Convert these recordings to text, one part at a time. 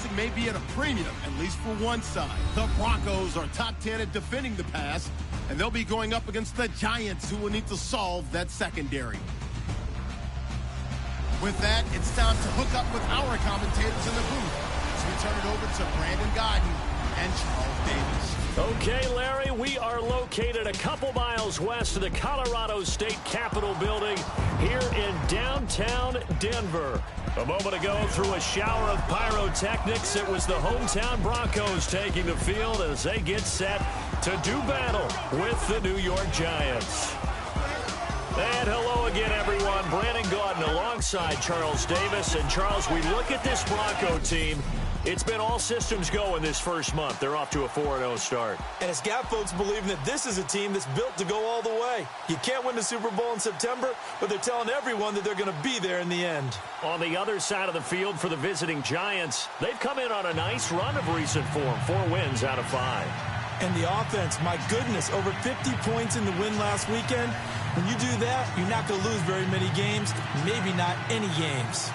passing may be at a premium, at least for one side. The Broncos are top 10 at defending the pass, and they'll be going up against the Giants, who will need to solve that secondary. With that, it's time to hook up with our commentators in the booth as we turn it over to Brandon Godden and Charles Davis. Okay, Larry, we are located a couple miles west of the Colorado State Capitol building here in downtown Denver. A moment ago, through a shower of pyrotechnics, it was the hometown Broncos taking the field as they get set to do battle with the New York Giants. And hello again, everyone. Brandon Godden alongside Charles Davis. And, Charles, we look at this Bronco team. It's been all systems go in this first month. They're off to a 4-0 start. And it's got folks believing that this is a team that's built to go all the way. You can't win the Super Bowl in September, but they're telling everyone that they're going to be there in the end. On the other side of the field for the visiting Giants, they've come in on a nice run of recent form. 4 wins out of 5. And the offense, my goodness, over 50 points in the win last weekend. When you do that, you're not going to lose very many games, maybe not any games.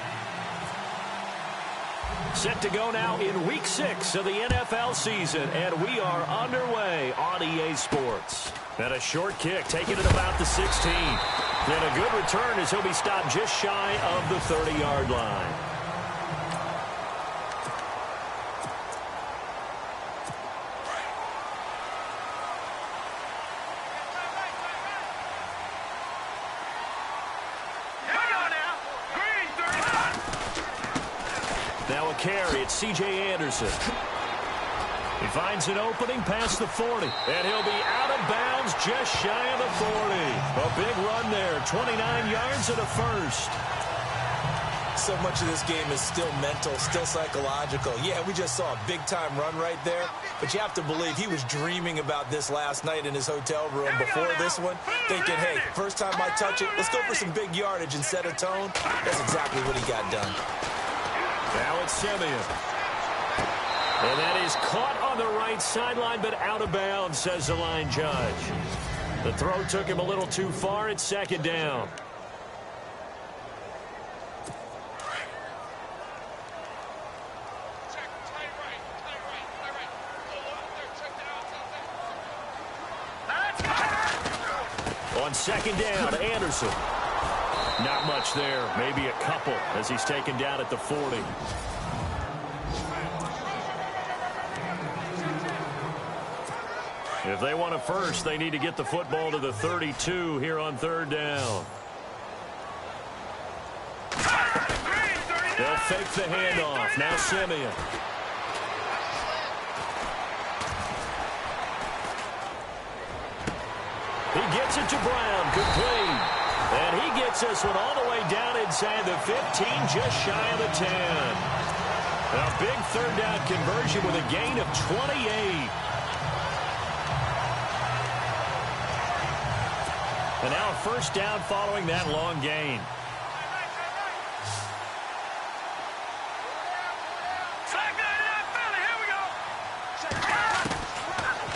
Set to go now in Week 6 of the NFL season, and we are underway on EA Sports. And a short kick taken at about the 16. And a good return as he'll be stopped just shy of the 30-yard line. Now a carry, it's C.J. Anderson. He finds an opening past the 40, and he'll be out of bounds just shy of the 40. A big run there, 29 yards and a first. So much of this game is still mental, still psychological. Yeah, we just saw a big-time run right there, but you have to believe he was dreaming about this last night in his hotel room before this one, thinking, hey, first time I touch it, let's go for some big yardage and set a tone. That's exactly what he got done. Now it's Simeon. And that is caught on the right sideline, but out of bounds, says the line judge. The throw took him a little too far. It's second down. On second down, Anderson. Not much there, maybe a couple as he's taken down at the 40. If they want a first, they need to get the football to the 32 here on third down. They'll fake the handoff. Now Simeon. He gets it to Brown. Complete. And he gets this one all the way down inside the 15, just shy of the 10. A big third down conversion with a gain of 28. And now a first down following that long gain.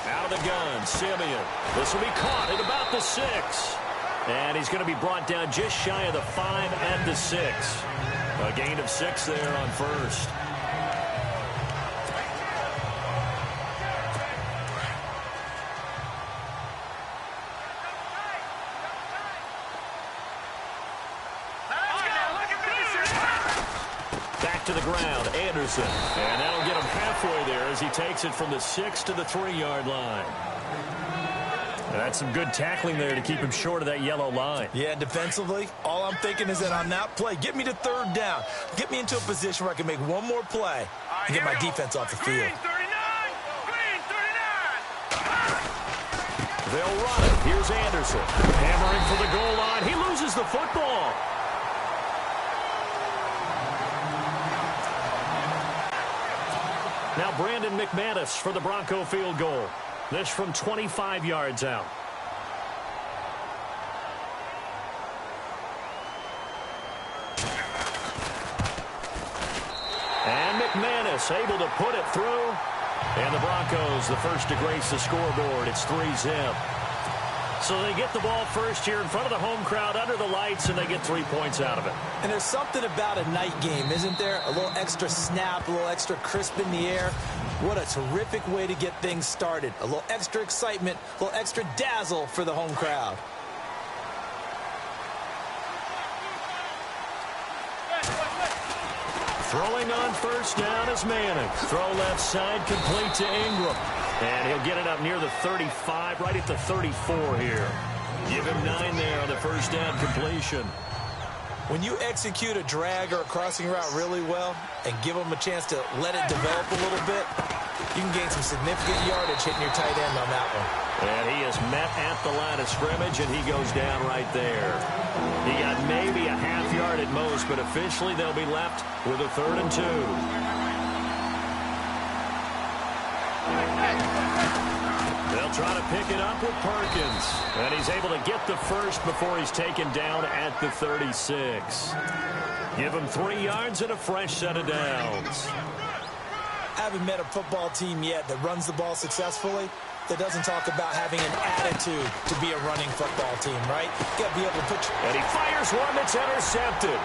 Out of the gun, Simeon. This will be caught at about the 6. And he's going to be brought down just shy of the 5 at the 6. A gain of 6 there on first. Back to the ground, Anderson. And that'll get him halfway there as he takes it from the 6 to the 3-yard line. That's some good tackling there to keep him short of that yellow line. Yeah, defensively, all I'm thinking is that on that play, get me to third down. Get me into a position where I can make one more play and get my defense off the field. They'll run it. Here's Anderson. Hammering for the goal line. He loses the football. Now Brandon McManus for the Bronco field goal. This from 25 yards out. And McManus able to put it through. And the Broncos, the first to grace the scoreboard. It's 3-zip. So they get the ball first here in front of the home crowd under the lights, and they get 3 points out of it. And there's something about a night game, isn't there? A little extra snap, a little extra crisp in the air. What a terrific way to get things started. A little extra excitement, a little extra dazzle for the home crowd. Throwing on first down is Manning. Throw left side, complete to Ingram. And he'll get it up near the 35, right at the 34 here. Give him 9 there on the first down completion. When you execute a drag or a crossing route really well and give them a chance to let it develop a little bit, you can gain some significant yardage hitting your tight end on that one. And he is met at the line of scrimmage, and he goes down right there. He got maybe a half yard at most, but officially they'll be left with a 3rd and 2. They'll try to pick it up with Perkins. And he's able to get the first before he's taken down at the 36. Give him 3 yards and a fresh set of downs. I haven't met a football team yet that runs the ball successfully that doesn't talk about having an attitude to be a running football team, right? You got to be able to put And he fires one that's intercepted.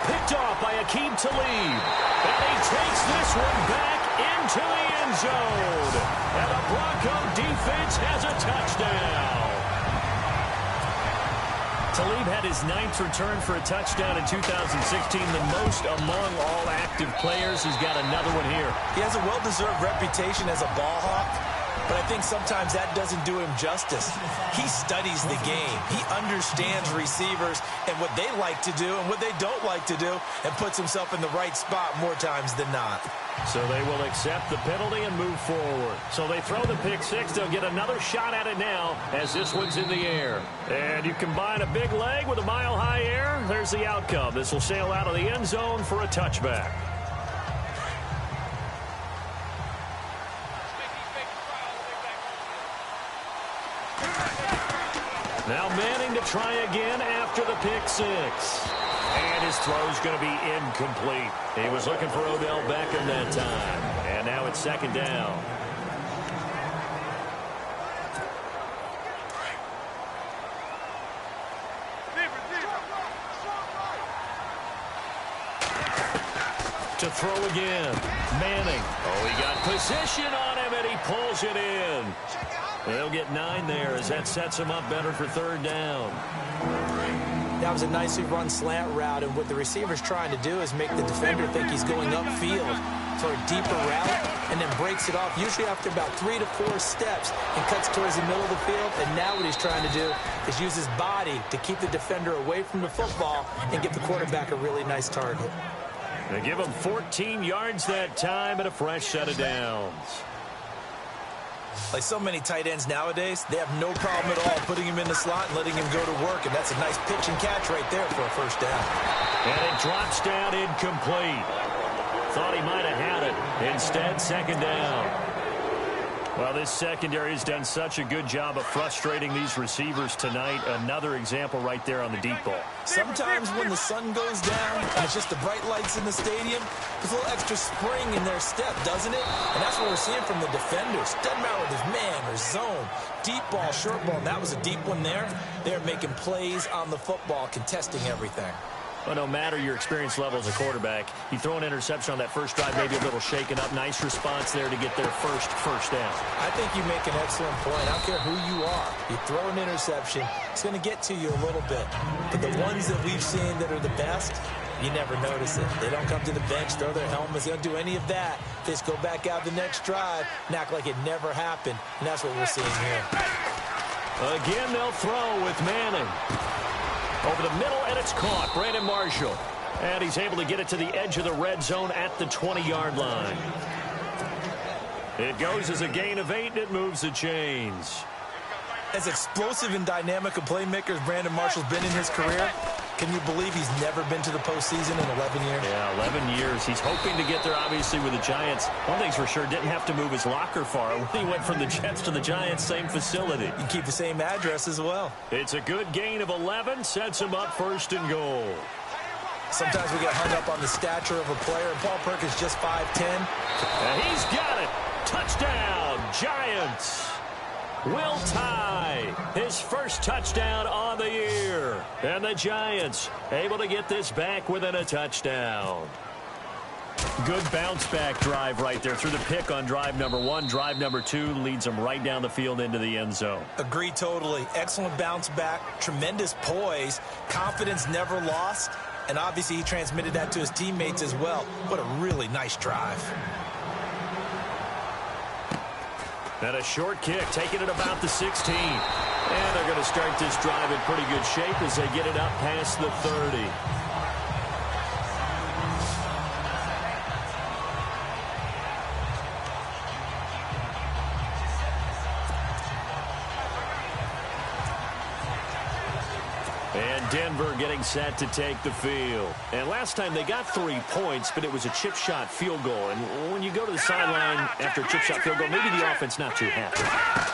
Picked off by Akeem Talib. And he takes this one back into the end zone. And the Bronco defense has a touchdown. Talib had his 9th return for a touchdown in 2016, the most among all active players. He's got another one here. He has a well-deserved reputation as a ball hawk, but I think sometimes that doesn't do him justice. He studies the game. He understands receivers and what they like to do and what they don't like to do, and puts himself in the right spot more times than not. So they will accept the penalty and move forward. So they throw the pick six. They'll get another shot at it now as this one's in the air. And you combine a big leg with a mile-high air. There's the outcome. This will sail out of the end zone for a touchback. Now Manning to try again after the pick six. And his throw's going to be incomplete. He was looking for Odell Beckham that time. And now it's 2nd down. To throw again. Manning. Oh, he got position on him, and he pulls it in. They'll get 9 there as that sets him up better for 3rd down. That was a nicely run slant route, and what the receiver's trying to do is make the defender think he's going upfield for a deeper route, and then breaks it off, usually after about 3 to 4 steps, and cuts towards the middle of the field. And now what he's trying to do is use his body to keep the defender away from the football and give the quarterback a really nice target. They give him 14 yards that time and a fresh set of downs. Like so many tight ends nowadays, they have no problem at all putting him in the slot and letting him go to work. And that's a nice pitch and catch right there for a 1st down. And it drops down incomplete. Thought he might have had it. Instead, 2nd down. Well, this secondary has done such a good job of frustrating these receivers tonight. Another example right there on the deep ball. Sometimes when the sun goes down and it's just the bright lights in the stadium, there's a little extra spring in their step, doesn't it? And that's what we're seeing from the defenders. Doesn't matter whether it's man or zone, deep ball, short ball. And that was a deep one there. They're making plays on the football, contesting everything. Well, no matter your experience level as a quarterback, you throw an interception on that first drive, maybe a little shaken up. Nice response there to get their first down. I think you make an excellent point. I don't care who you are. You throw an interception, it's going to get to you a little bit. But the ones that we've seen that are the best, you never notice it. They don't come to the bench, throw their helmets. They don't do any of that. They just go back out the next drive and act like it never happened. And that's what we're seeing here. Again, they'll throw with Manning. Over the middle, and it's caught. Brandon Marshall. And he's able to get it to the edge of the red zone at the 20-yard line. It goes as a gain of 8, and it moves the chains. As explosive and dynamic a playmaker as Brandon Marshall's been in his career, can you believe he's never been to the postseason in 11 years? Yeah, 11 years. He's hoping to get there, obviously, with the Giants. One thing's for sure, didn't have to move his locker far. When he went from the Jets to the Giants, same facility. You keep the same address as well. It's a good gain of 11, sets him up 1st and goal. Sometimes we get hung up on the stature of a player, and Paul Perkins just 5'10". And he's got it. Touchdown, Giants. will tie his first touchdown on the year. And the Giants able to get this back within a touchdown. Good bounce-back drive right there through the pick on drive number 1. Drive number 2 leads them right down the field into the end zone. Agree totally. Excellent bounce back, tremendous poise, confidence never lost, and obviously he transmitted that to his teammates as well. What a really nice drive. And a short kick, taking it about the 16. And they're going to start this drive in pretty good shape as they get it up past the 30. And Denver getting set to take the field. And last time they got 3 points, but it was a chip shot field goal. And when you go to the sideline after a chip shot field goal, maybe the offense not too happy.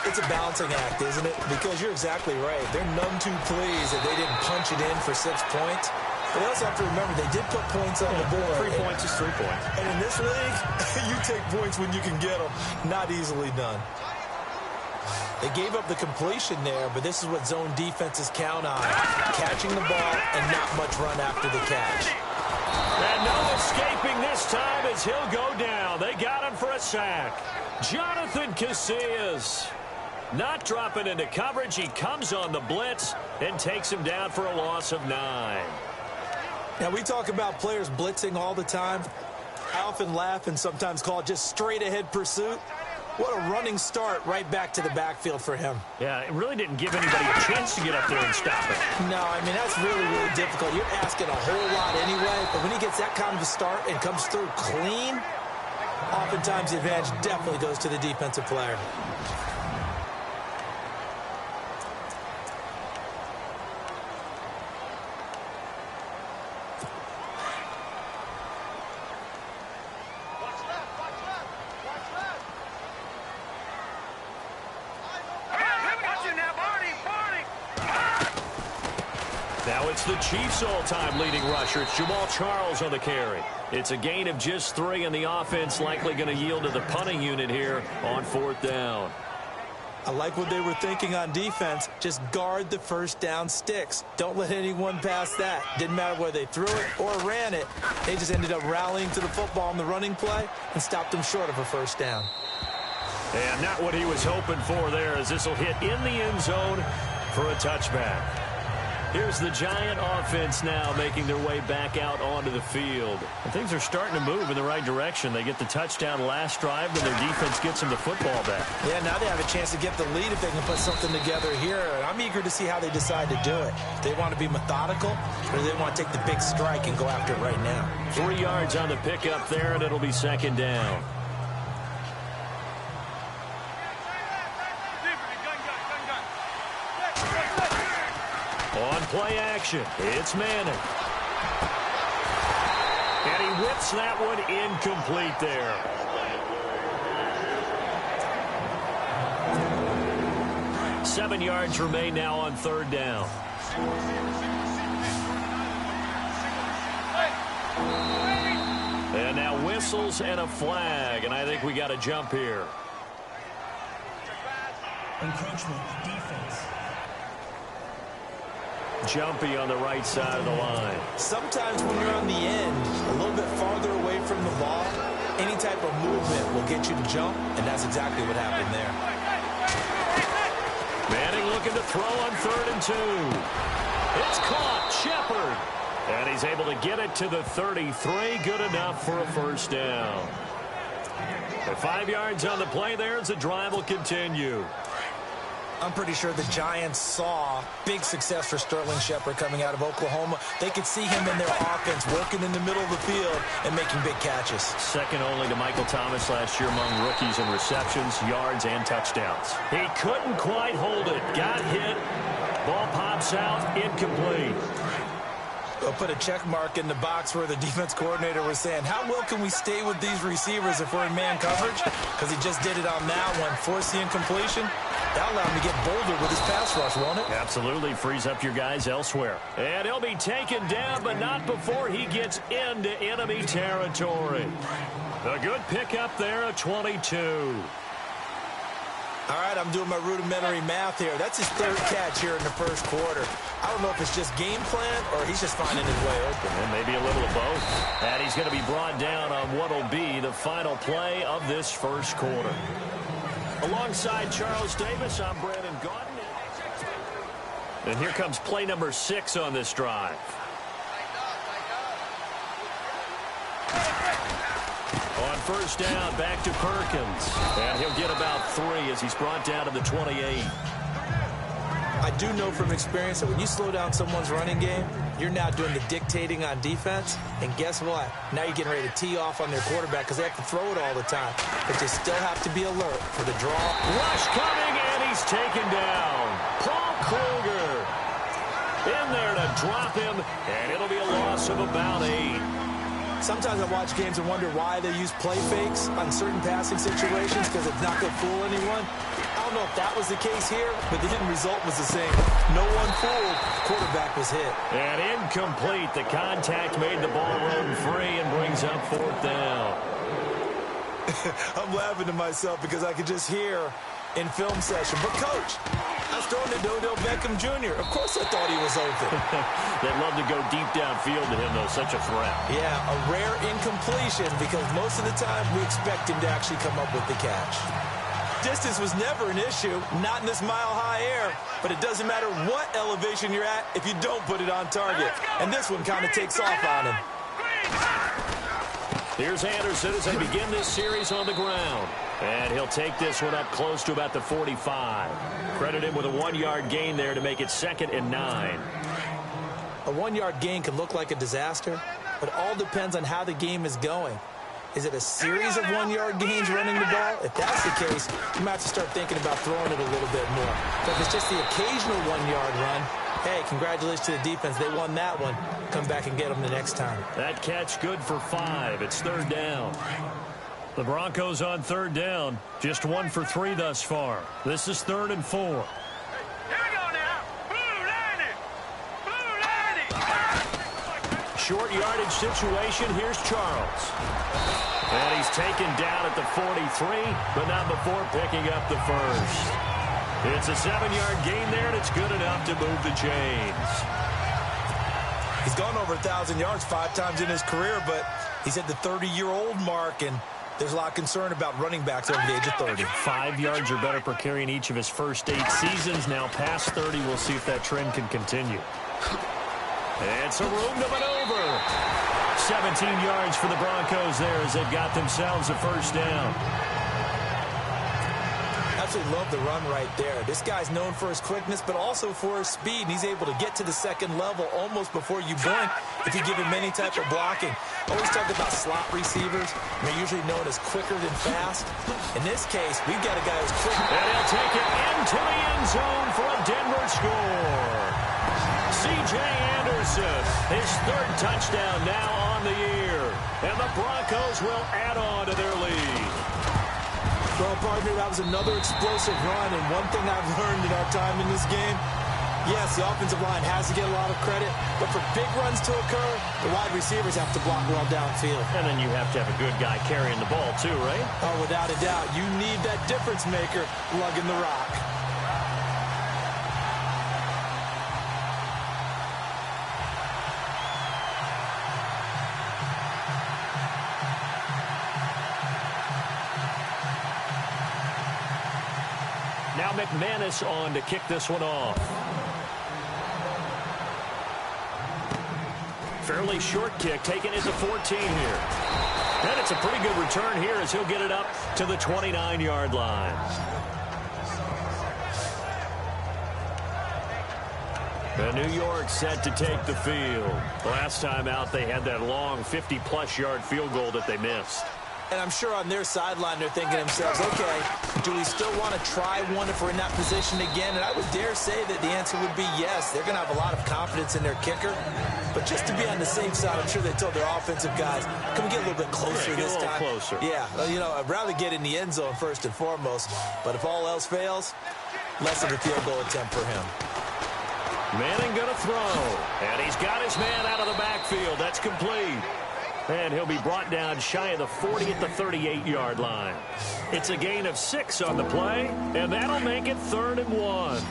It's a balancing act, isn't it? Because you're exactly right. They're none too pleased that they didn't punch it in for 6 points. But they also have to remember they did put points on the board. 3 points is 3 points. And in this league, you take points when you can get them. Not easily done. They gave up the completion there, but this is what zone defenses count on. Catching the ball and not much run after the catch. And no escaping this time as he'll go down. They got him for a sack. Jonathan Casillas not dropping into coverage. He comes on the blitz and takes him down for a loss of 9. Now, we talk about players blitzing all the time. I often laugh and sometimes call it just straight-ahead pursuit. What a running start right back to the backfield for him. Yeah, it really didn't give anybody a chance to get up there and stop it. No, I mean, that's really, really difficult. You're asking a whole lot anyway, but when he gets that kind of a start and comes through clean, oftentimes the advantage definitely goes to the defensive player. Now it's the Chiefs' all-time leading rusher. It's Jamal Charles on the carry. It's a gain of just 3, and the offense likely going to yield to the punting unit here on 4th down. I like what they were thinking on defense. Just guard the first down sticks. Don't let anyone pass that. Didn't matter whether they threw it or ran it. They just ended up rallying to the football on the running play and stopped them short of a first down. And not what he was hoping for there, as this will hit in the end zone for a touchback. Here's the Giant offense now making their way back out onto the field. And things are starting to move in the right direction. They get the touchdown last drive, and their defense gets them the football back. Yeah, now they have a chance to get the lead if they can put something together here. And I'm eager to see how they decide to do it. If they want to be methodical, or do they want to take the big strike and go after it right now? 3 yards on the pickup there, and it'll be 2nd down. On play action, it's Manning. And he whips that one incomplete there. Seven yards remain now on 3rd down. And now whistles and a flag, and I think we got a jump here. Encroachment, defense. Jumpy on the right side of the line. Sometimes when you're on the end, a little bit farther away from the ball, any type of movement will get you to jump, and that's exactly what happened there. Manning looking to throw on 3rd and 2. It's caught, Shepard. And he's able to get it to the 33. Good enough for a first down. The 5 yards on the play there as the drive will continue. I'm pretty sure the Giants saw big success for Sterling Shepard coming out of Oklahoma. They could see him in their offense working in the middle of the field and making big catches. Second only to Michael Thomas last year among rookies in receptions, yards, and touchdowns. He couldn't quite hold it. Got hit. Ball pops out. Incomplete. They'll put a check mark in the box where the defense coordinator was saying, how well can we stay with these receivers if we're in man coverage? Because he just did it on that one. Force the incompletion. That'll allow him to get bolder with his pass rush, won't it? Absolutely. Frees up your guys elsewhere. And he'll be taken down, but not before he gets into enemy territory. A good pickup there, a 22. All right, I'm doing my rudimentary math here. That's his third catch here in the first quarter. I don't know if it's just game plan or he's just finding his way open. And maybe a little of both. And he's going to be brought down on what will be the final play of this first quarter. Alongside Charles Davis, I'm Brandon Gaudin. And here comes play number 6 on this drive. On first down, back to Perkins. And he'll get about 3 as he's brought down to the 28. I do know from experience that when you slow down someone's running game, you're now doing the dictating on defense. And guess what? Now you're getting ready to tee off on their quarterback because they have to throw it all the time. But you still have to be alert for the draw. Rush coming, and he's taken down. Paul Kruger in there to drop him, and it'll be a loss of about 8. Sometimes I watch games and wonder why they use play fakes on certain passing situations because it's not going to fool anyone. I don't know if that was the case here, but the end result was the same. No one fooled. The quarterback was hit. And incomplete. The contact made the ball run free and brings up 4th down. I'm laughing to myself because I could just hear in film session, but coach, I was throwing to Odell Beckham Jr. Of course I thought he was open. They'd love to go deep downfield to him, though. Such a threat. Yeah, a rare incompletion because most of the time we expect him to actually come up with the catch. Distance was never an issue, not in this mile-high air, but it doesn't matter what elevation you're at if you don't put it on target. And this one kind of takes off on him. Here's Anderson as they begin this series on the ground. And he'll take this one up close to about the 45. Credit him with a 1-yard gain there to make it 2nd and 9. A 1-yard gain can look like a disaster, but it all depends on how the game is going. Is it a series of 1-yard gains running the ball? If that's the case, you might have to start thinking about throwing it a little bit more. But if it's just the occasional 1-yard run, hey, congratulations to the defense. They won that one. Come back and get them the next time. That catch good for 5. It's 3rd down. The Broncos on 3rd down. Just 1 for 3 thus far. This is 3rd and 4. Here we go now. Short yardage situation. Here's Charles. And he's taken down at the 43, but not before picking up the first. It's a 7-yard gain there, and it's good enough to move the chains. He's gone over 1,000 yards 5 times in his career, but he's at the 30-year-old mark, and there's a lot of concern about running backs over the age of 30. 5 yards or better per carry in each of his first 8 seasons. Now past 30, we'll see if that trend can continue. It's a room to maneuver. 17 yards for the Broncos there as they've got themselves a first down. Absolutely love the run right there. This guy's known for his quickness, but also for his speed. He's able to get to the second level almost before you blink if you give him any type of blocking. Always talk about slot receivers. They're usually known as quicker than fast. In this case, we've got a guy who's quick. And he'll take it into the end zone for a Denver score. C.J. Anderson, his 3rd touchdown now on the year. And the Broncos will add on to their lead. Well, partner, that was another explosive run, and one thing I've learned in our time in this game, yes, the offensive line has to get a lot of credit, but for big runs to occur, the wide receivers have to block well downfield. And then you have to have a good guy carrying the ball too, right? Oh, without a doubt. You need that difference maker lugging the rock. Now McManus on to kick this one off. Fairly short kick, taken at the 14 here. And it's a pretty good return here as he'll get it up to the 29-yard line. And New York set to take the field. Last time out, they had that long 50-plus yard field goal that they missed. And I'm sure on their sideline they're thinking to themselves, okay, do we still want to try one if we're in that position again? And I would dare say that the answer would be yes. They're going to have a lot of confidence in their kicker. But just to be on the safe side, I'm sure they told their offensive guys, can we get a little bit closer this time? Closer. Yeah, well, you know, I'd rather get in the end zone first and foremost. But if all else fails, less of a field goal attempt for him. Manning going to throw. And he's got his man out of the backfield. That's complete. And he'll be brought down shy of the 40 at the 38-yard line. It's a gain of 6 on the play, and that'll make it 3rd and 1.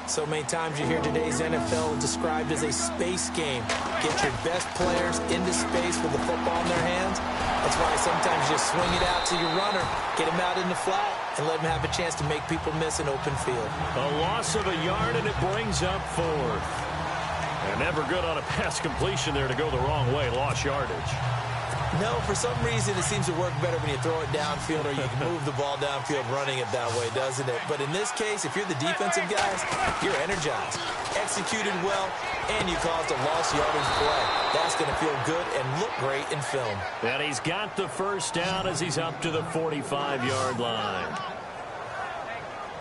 So many times you hear today's NFL described as a space game. Get your best players into space with the football in their hands. That's why sometimes you just swing it out to your runner, get him out in the flat, and let him have a chance to make people miss an open field. A loss of a yard, and it brings up 4th. And never good on a pass completion there to go the wrong way. Lost yardage. No, for some reason it seems to work better when you throw it downfield or you can move the ball downfield running it that way, doesn't it? But in this case, if you're the defensive guys, you're energized, executed well, and you caused a lost yardage play. That's going to feel good and look great in film. And he's got the first down as he's up to the 45-yard line.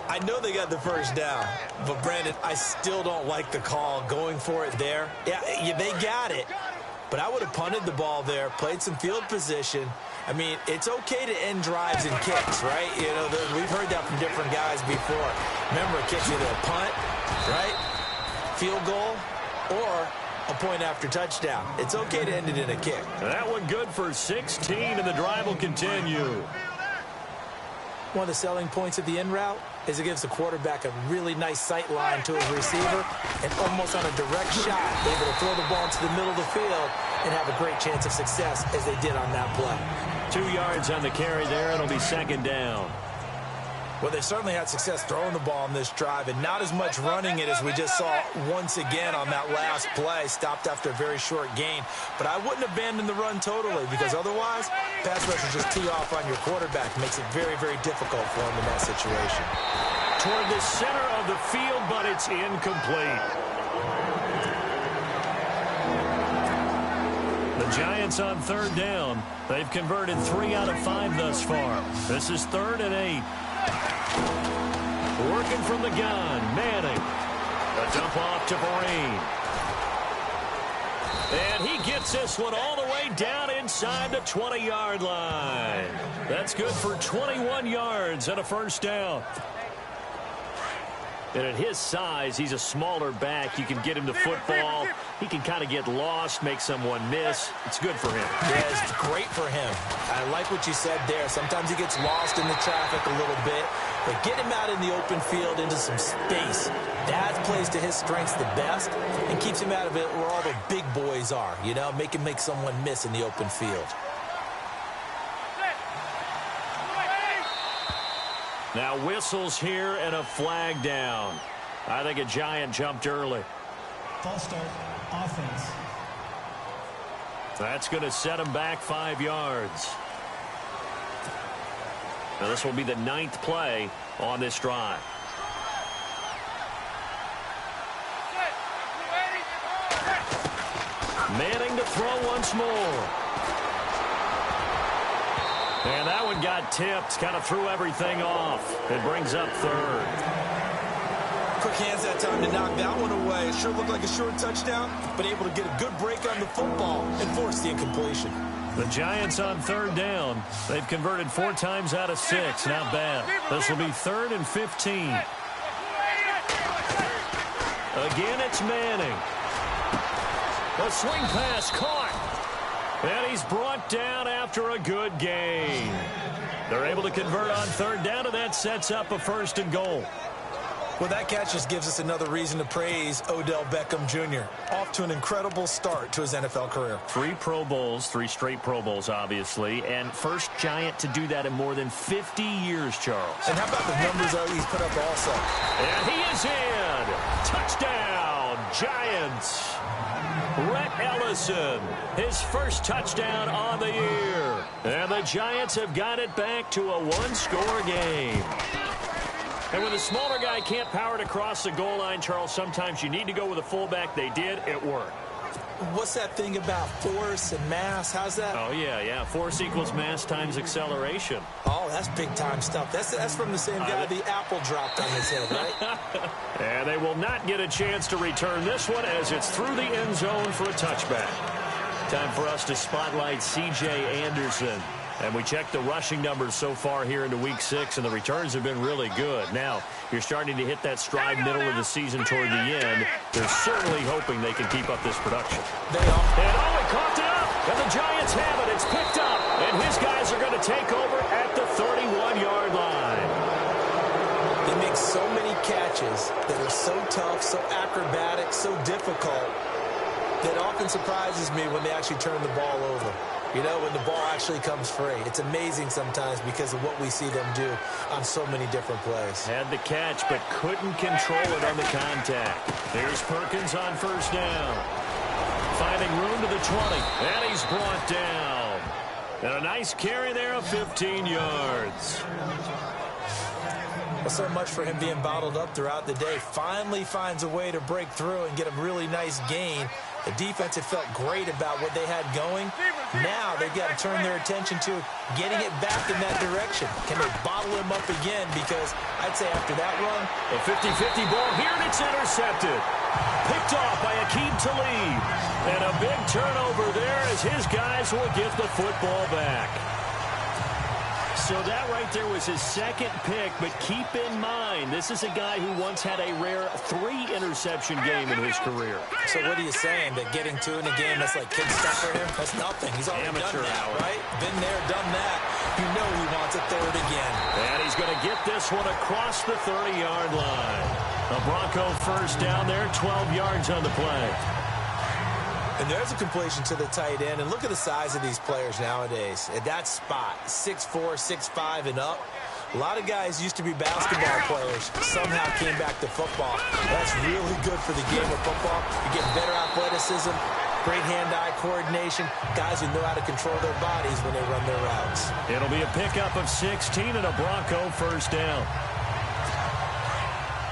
I know they got the first down, but Brandon, I still don't like the call going for it there. Yeah, they got it, but I would have punted the ball there, played some field position. I mean, it's okay to end drives and kicks, right? You know, we've heard that from different guys before. Remember, it kicks either a punt, right, field goal, or a point after touchdown. It's okay to end it in a kick. That one good for 16, and the drive will continue. One of the selling points of the in route is it gives the quarterback a really nice sight line to his receiver and almost on a direct shot, able to throw the ball into the middle of the field and have a great chance of success as they did on that play. 2 yards on the carry there. It'll be 2nd down. Well, they certainly had success throwing the ball on this drive and not as much running it as we just saw once again on that last play. Stopped after a very short gain. But I wouldn't abandon the run totally because otherwise, pass rush is just tee off on your quarterback. It makes it very, very difficult for him in that situation. Toward the center of the field, but it's incomplete. The Giants on 3rd down. They've converted 3 out of 5 thus far. This is 3rd and 8. Working from the gun, Manning. A dump off to Vereen. And he gets this one all the way down inside the 20-yard line. That's good for 21 yards and a first down. And at his size, he's a smaller back. You can get him the football. He can kind of get lost, make someone miss. It's good for him. Yeah, it's great for him. I like what you said there. Sometimes he gets lost in the traffic a little bit. But get him out in the open field into some space. That plays to his strengths the best and keeps him out of it where all the big boys are. You know, make him make someone miss in the open field. Now whistles here and a flag down. I think a Giant jumped early. False start, offense. That's going to set him back 5 yards. Now this will be the 9th play on this drive. Manning to throw once more. And that one got tipped, kind of threw everything off. It brings up 3rd. Quick hands that time to knock that one away. It sure looked like a short touchdown, but able to get a good break on the football and force the incompletion. The Giants on 3rd down. They've converted 4 times out of 6. Not bad. This will be 3rd and 15. Again, it's Manning. The swing pass caught. And he's brought down after a good gain. They're able to convert on 3rd down, and that sets up a 1st and goal. Well, that catch just gives us another reason to praise Odell Beckham Jr. Off to an incredible start to his NFL career. 3 Pro Bowls, 3 straight Pro Bowls, obviously, and first Giant to do that in more than 50 years, Charles. And how about the numbers that he's put up also? And he is in. Touchdown, Giants. Rhett Ellison, his first touchdown on the year. And the Giants have got it back to a 1-score game. And when the smaller guy can't power it across the goal line, Charles, sometimes you need to go with a fullback. They did. It worked. What's that thing about force and mass? How's that? Oh, yeah. Force equals mass times acceleration. Oh, that's big-time stuff. That's from the same guy the apple dropped on his head, right? And they will not get a chance to return this one as it's through the end zone for a touchback. Time for us to spotlight C.J. Anderson. And we check the rushing numbers so far here into Week 6, and the returns have been really good. Now, you're starting to hit that stride middle of the season toward the end. They're certainly hoping they can keep up this production. They are. And he caught it up. And the Giants have it. It's picked up. And his guys are going to take over at the 31-yard line. They make so many catches that are so tough, so acrobatic, so difficult, that often surprises me when they actually turn the ball over. You know, when the ball actually comes free. It's amazing sometimes because of what we see them do on so many different plays. Had the catch, but couldn't control it on the contact. There's Perkins on first down. Finding room to the 20. And he's brought down. And a nice carry there of 15 yards. Well, so much for him being bottled up throughout the day. Finally finds a way to break through and get a really nice gain. The defense had felt great about what they had going. Now they've got to turn their attention to getting it back in that direction. Can they bottle him up again? Because I'd say after that run, a 50-50 ball here, and it's intercepted. Picked off by Akeem Talib. And a big turnover there as his guys will get the football back. So that right there was his second pick, but keep in mind, this is a guy who once had a rare 3-interception game in his career. So what are you saying, that getting 2 in a game, that's like kid stuff for him? That's nothing. He's already done that, right? Been there, done that. You know he wants a third again. And he's going to get this one across the 30-yard line. A Bronco first down there, 12 yards on the play. And there's a completion to the tight end. And look at the size of these players nowadays. At that spot, 6'4", 6'5", and up. A lot of guys used to be basketball players, somehow came back to football. That's really good for the game of football. You get better athleticism, great hand-eye coordination, guys who know how to control their bodies when they run their routes. It'll be a pickup of 16 and a Bronco first down.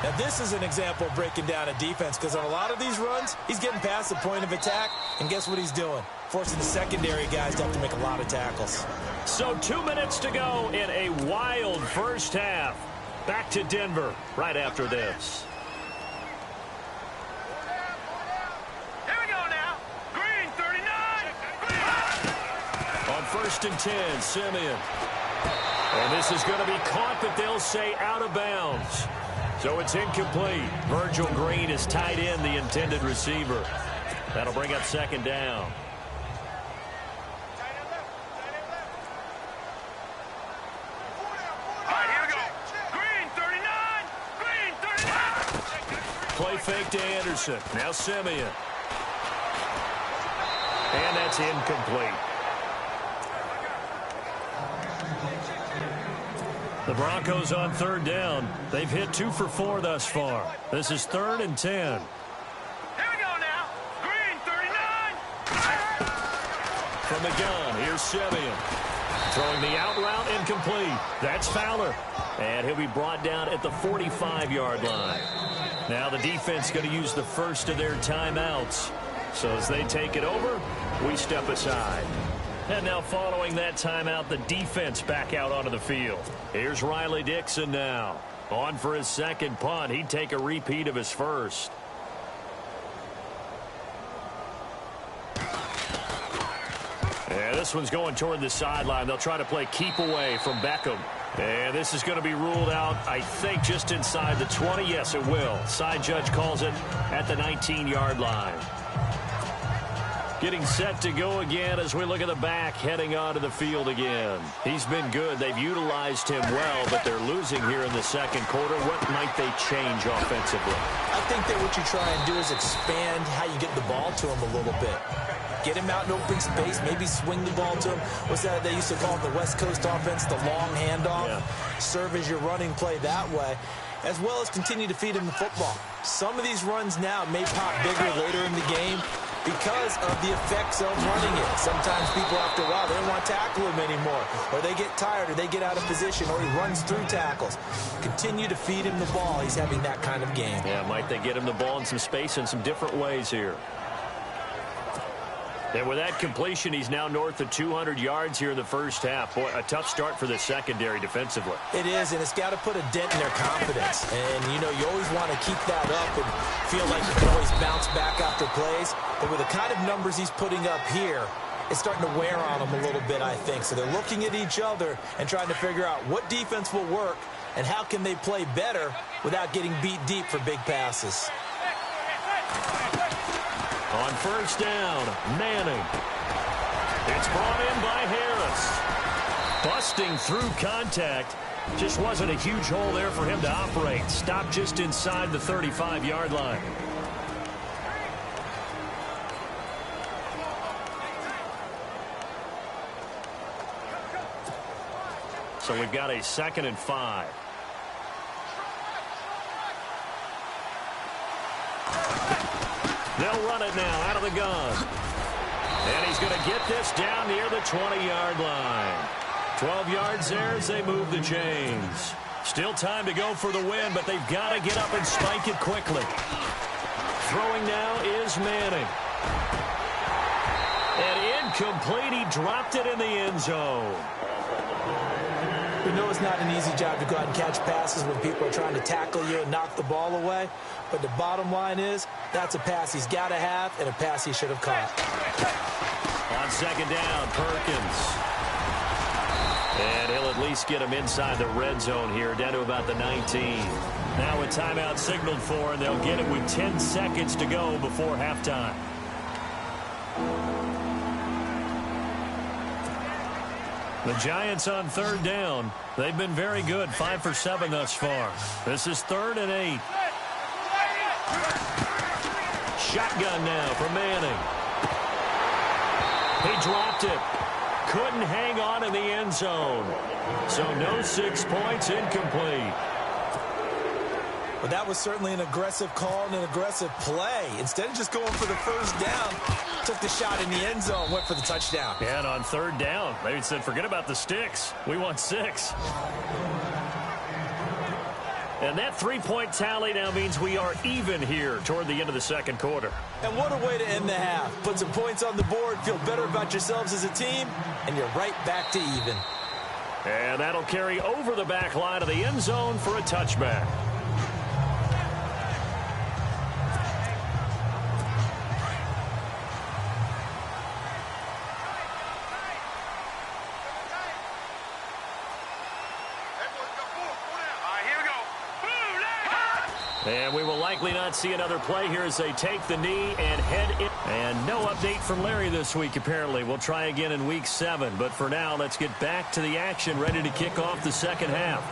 Now, this is an example of breaking down a defense, because on a lot of these runs, he's getting past the point of attack, and guess what he's doing? Forcing the secondary guys to have to make a lot of tackles. So 2 minutes to go in a wild first half. Back to Denver right after this. Here we go now. Green, 39. Green. On 1st and 10, Simeon. And this is going to be caught, but they'll say out of bounds. So it's incomplete. Virgil Green is tied in, the intended receiver. That'll bring up 2nd down. All right, here we go. Green, 39. Green, 39. Play fake to Anderson. Now Simeon. And that's incomplete. The Broncos on 3rd down. They've hit 2 for 4 thus far. This is 3rd and 10. Here we go now. Green, 39. From the gun, here's Simeon. Throwing the out route, incomplete. That's Fowler. And he'll be brought down at the 45-yard line. Now the defense going to use the first of their timeouts. So as they take it over, we step aside. And now following that timeout, the defense back out onto the field. Here's Riley Dixon now. On for his second punt. He'd take a repeat of his first. And this one's going toward the sideline. They'll try to play keep away from Beckham. And this is going to be ruled out, I think, just inside the 20. Yes, it will. Side judge calls it at the 19-yard line. Getting set to go again as we look at the back heading onto the field again. He's been good. They've utilized him well, but they're losing here in the second quarter. What might they change offensively? I think that what you try and do is expand how you get the ball to him a little bit. Get him out in open space, maybe swing the ball to him. What's that they used to call it, the West Coast offense, the long handoff? Yeah. Serve as your running play that way, as well as continue to feed him the football. Some of these runs now may pop bigger later in the game because of the effects of running it. Sometimes people, after a while, they don't want to tackle him anymore, or they get tired, or they get out of position, or he runs through tackles. Continue to feed him the ball. He's having that kind of game. Yeah, might they get him the ball in some space in some different ways here. And with that completion, he's now north of 200 yards here in the first half. Boy, a tough start for the secondary defensively. It is, and it's got to put a dent in their confidence. And, you know, you always want to keep that up and feel like you can always bounce back after plays. But with the kind of numbers he's putting up here, it's starting to wear on them a little bit, I think. So they're looking at each other and trying to figure out what defense will work and how can they play better without getting beat deep for big passes. On first down, Manning. It's brought in by Harris. Busting through contact. Just wasn't a huge hole there for him to operate. Stopped just inside the 35-yard line. So we've got a 2nd and 5. They'll run it now out of the gun. And he's going to get this down near the 20-yard line. 12 yards there as they move the chains. Still time to go for the win, but they've got to get up and spike it quickly. Throwing now is Manning. And incomplete. He dropped it in the end zone. We know it's not an easy job to go out and catch passes when people are trying to tackle you and knock the ball away. But the bottom line is, that's a pass he's got to have and a pass he should have caught. On 2nd down, Perkins. And he'll at least get him inside the red zone here, down to about the 19. Now a timeout signaled for, and they'll get it with 10 seconds to go before halftime. The Giants on 3rd down. They've been very good, 5 for 7 thus far. This is 3rd and 8. Shotgun now for Manning. He dropped it. Couldn't hang on in the end zone. So no 6 points, incomplete. Well, that was certainly an aggressive call and an aggressive play. Instead of just going for the first down, took the shot in the end zone, went for the touchdown. Yeah, and on 3rd down, they said, forget about the sticks. We want 6. And that 3-point tally now means we are even here toward the end of the 2nd quarter. And what a way to end the half. Put some points on the board, feel better about yourselves as a team, and you're right back to even. And that'll carry over the back line of the end zone for a touchback. And we will likely not see another play here as they take the knee and head in. And no update from Larry this week, apparently. We'll try again in Week 7. But for now, let's get back to the action, ready to kick off the 2nd half.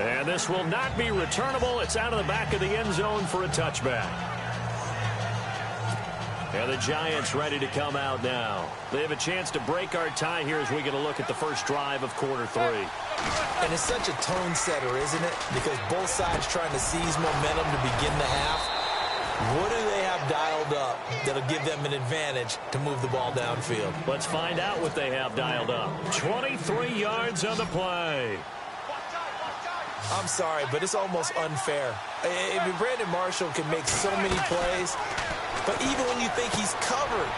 And this will not be returnable. It's out of the back of the end zone for a touchback. And the Giants ready to come out now. They have a chance to break our tie here as we get a look at the first drive of quarter 3. And it's such a tone setter, isn't it? Because both sides trying to seize momentum to begin the half. What do they have dialed up that'll give them an advantage to move the ball downfield? Let's find out what they have dialed up. 23 yards on the play. I'm sorry, but it's almost unfair. I mean, Brandon Marshall can make so many plays, but even when you think he's covered,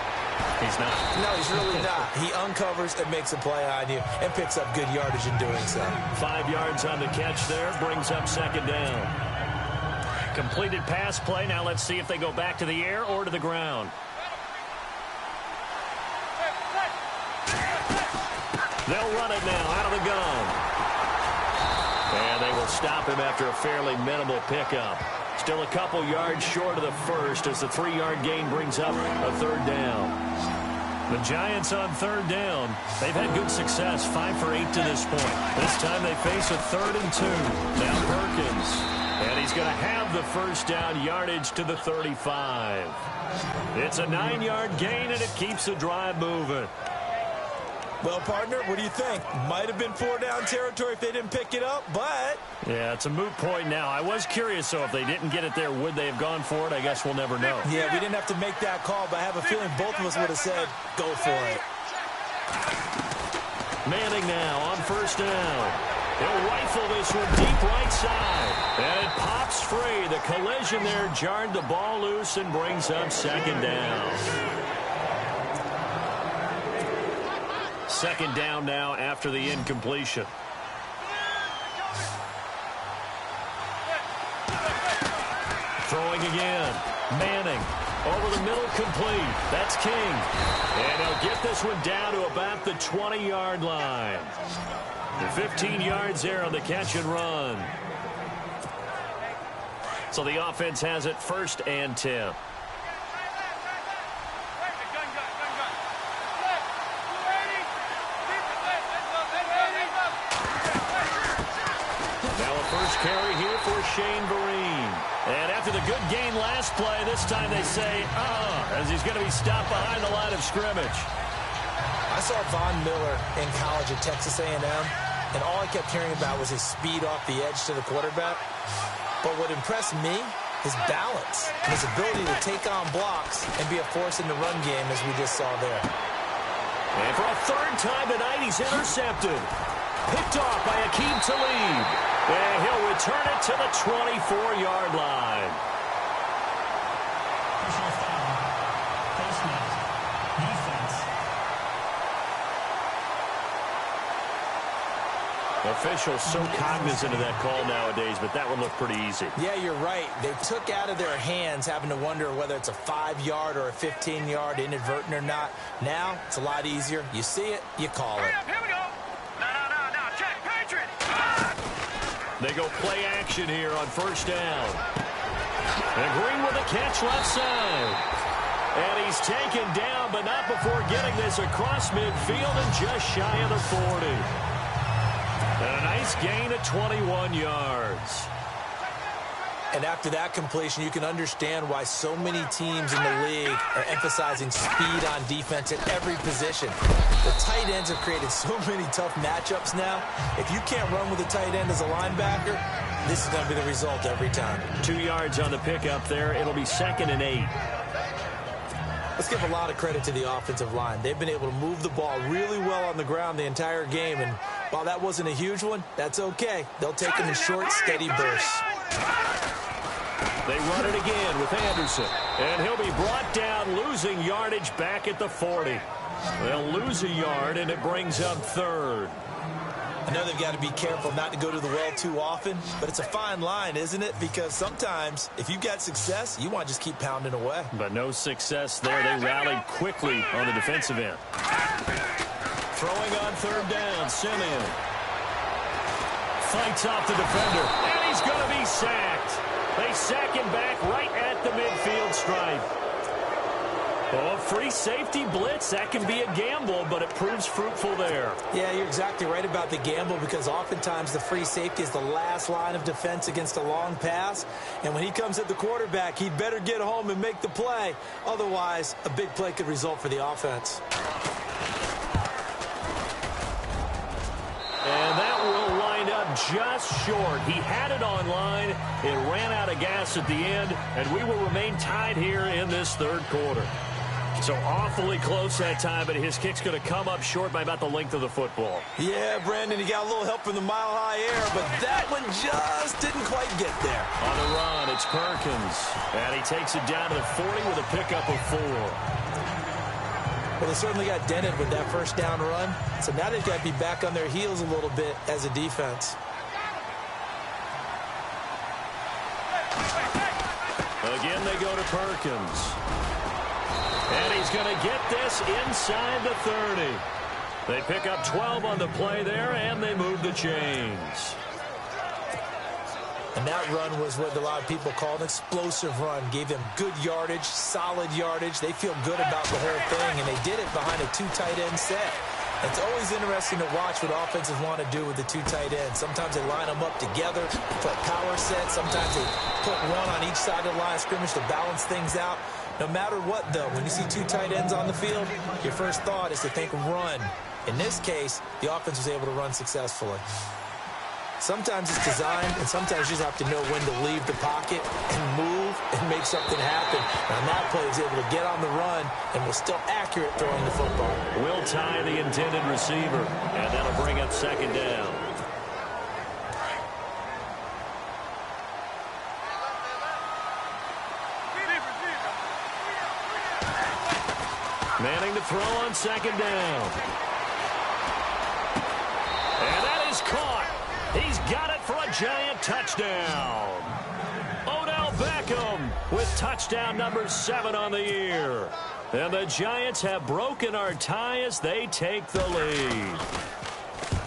he's not. No, he's really not. He uncovers and makes a play on you and picks up good yardage in doing so. 5 yards on the catch there, brings up 2nd down. Completed pass play. Now let's see if they go back to the air or to the ground. They'll run it now out of the gun. And they will stop him after a fairly minimal pickup. Still a couple yards short of the first as the 3-yard gain brings up a 3rd down. The Giants on 3rd down. They've had good success, 5 for 8 to this point. This time they face a 3rd and 2. Now Perkins. And he's going to have the first down yardage to the 35. It's a 9-yard gain, and it keeps the drive moving. Well, partner, what do you think? Might have been 4-down territory if they didn't pick it up, but... Yeah, it's a moot point now. I was curious, so if they didn't get it there, would they have gone for it? I guess we'll never know. Yeah, we didn't have to make that call, but I have a feeling both of us would have said, go for it. Manning now on 1st down. He'll rifle this one deep right side. And it pops free. The collision there jarred the ball loose and brings up 2nd down. 2nd down now after the incompletion. Throwing again. Manning. Over the middle, complete. That's King. And he'll get this one down to about the 20-yard line. The 15 yards there on the catch and run. So the offense has it 1st and 10. first carry here for Shane Vereen. And after the good gain last play, this time they say, as he's going to be stopped behind the line of scrimmage. I saw Von Miller in college at Texas A&M, and all I kept hearing about was his speed off the edge to the quarterback. But what impressed me, his balance, and his ability to take on blocks and be a force in the run game, as we just saw there. And for a third time tonight, he's intercepted. Picked off by Akeem Talib. And he'll return it to the 24-yard line. Personal foul. Face mask. Defense. Officials so cognizant of that call nowadays, but that one looked pretty easy. Yeah, you're right. They took out of their hands having to wonder whether it's a 5-yard or a 15-yard, inadvertent or not. Now, it's a lot easier. You see it, you call it. Here we go. No, check, Patriot. They go play action here on first down. And Green with a catch left side. And he's taken down, but not before getting this across midfield and just shy of the 40. And a nice gain of 21 yards. And after that completion, you can understand why so many teams in the league are emphasizing speed on defense at every position. The tight ends have created so many tough matchups now. If you can't run with a tight end as a linebacker, this is going to be the result every time. 2 yards on the pickup there. It'll be 2nd and 8. Let's give a lot of credit to the offensive line. They've been able to move the ball really well on the ground the entire game. And while that wasn't a huge one, that's okay. They'll take them in short, steady bursts. They run it again with Anderson. And he'll be brought down, losing yardage back at the 40. They'll lose a yard, and it brings up 3rd. I know they've got to be careful not to go to the well too often, but it's a fine line, isn't it? Because sometimes, if you've got success, you want to just keep pounding away. But no success there. They rallied quickly on the defensive end. Throwing on 3rd down, Simeon. Fights off the defender, and he's going to be sacked. They sack him back right at the midfield stripe. Oh, free safety blitz, that can be a gamble, but it proves fruitful there. Yeah, you're exactly right about the gamble, because oftentimes the free safety is the last line of defense against a long pass. And when he comes at the quarterback, he'd better get home and make the play. Otherwise, a big play could result for the offense. And that will wind up just short. He had it on line. It ran out of gas at the end, and we will remain tied here in this 3rd quarter. So awfully close that time, but his kick's going to come up short by about the length of the football. Yeah, Brandon, he got a little help from the mile-high air, but that one just didn't quite get there. On the run, it's Perkins. And he takes it down to the 40 with a pickup of 4. Well, they certainly got dented with that first down run, so now they've got to be back on their heels a little bit as a defense. Again, they go to Perkins. And he's going to get this inside the 30. They pick up 12 on the play there, and they move the chains. And that run was what a lot of people call an explosive run. Gave them good yardage, solid yardage. They feel good about the whole thing, and they did it behind a 2 tight end set. It's always interesting to watch what offenses want to do with the 2 tight ends. Sometimes they line them up together, put power sets. Sometimes they put one on each side of the line of scrimmage to balance things out. No matter what, though, when you see 2 tight ends on the field, your first thought is to think run. In this case, the offense was able to run successfully. Sometimes it's designed, and sometimes you just have to know when to leave the pocket and move and make something happen. And that play was able to get on the run and was still accurate throwing the football. Will tie the intended receiver, and that'll bring up 2nd down. Manning to throw on 2nd down. And that is caught. He's got it for a Giant touchdown. Odell Beckham with touchdown number 7 on the year. And the Giants have broken our tie as they take the lead.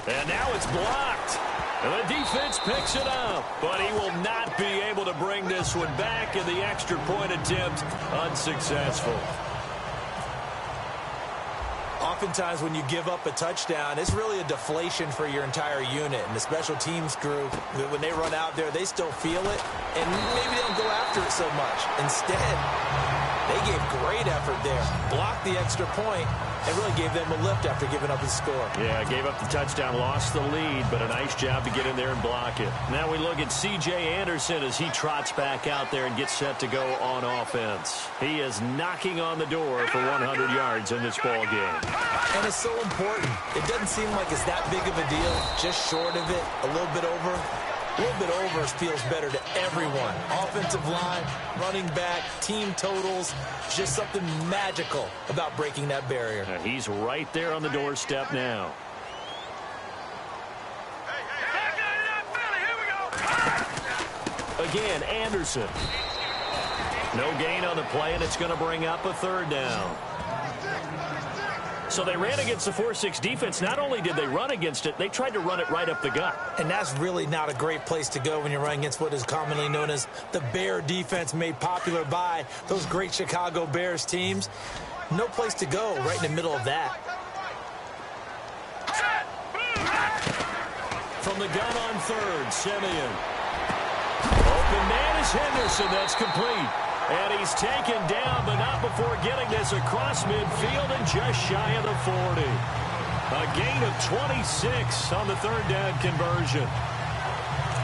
And now it's blocked. And the defense picks it up. But he will not be able to bring this one back, and the extra point attempt unsuccessful. oftentimes when you give up a touchdown, it's really a deflation for your entire unit. And the special teams group, when they run out there, they still feel it, and maybe they don't go after it so much. Instead, they gave great effort there, blocked the extra point, and really gave them a lift after giving up the score. Yeah, gave up the touchdown, lost the lead, but a nice job to get in there and block it. Now we look at C.J. Anderson as he trots back out there and gets set to go on offense. He is knocking on the door for 100 yards in this ball game. And it's so important. It doesn't seem like it's that big of a deal, just short of it, a little bit over. A little bit over feels better to everyone. Offensive line, running back, team totals, just something magical about breaking that barrier. And he's right there on the doorstep now. Again, Anderson. No gain on the play, and it's going to bring up a third down. So they ran against the 4-6 defense. Not only did they run against it, they tried to run it right up the gut. And that's really not a great place to go when you're running against what is commonly known as the Bear defense, made popular by those great Chicago Bears teams. No place to go right in the middle of that. From the gun on third, Simeon. Open man is Henderson. That's complete. And he's taken down, but not before getting this across midfield and just shy of the 40. A gain of 26 on the third down conversion.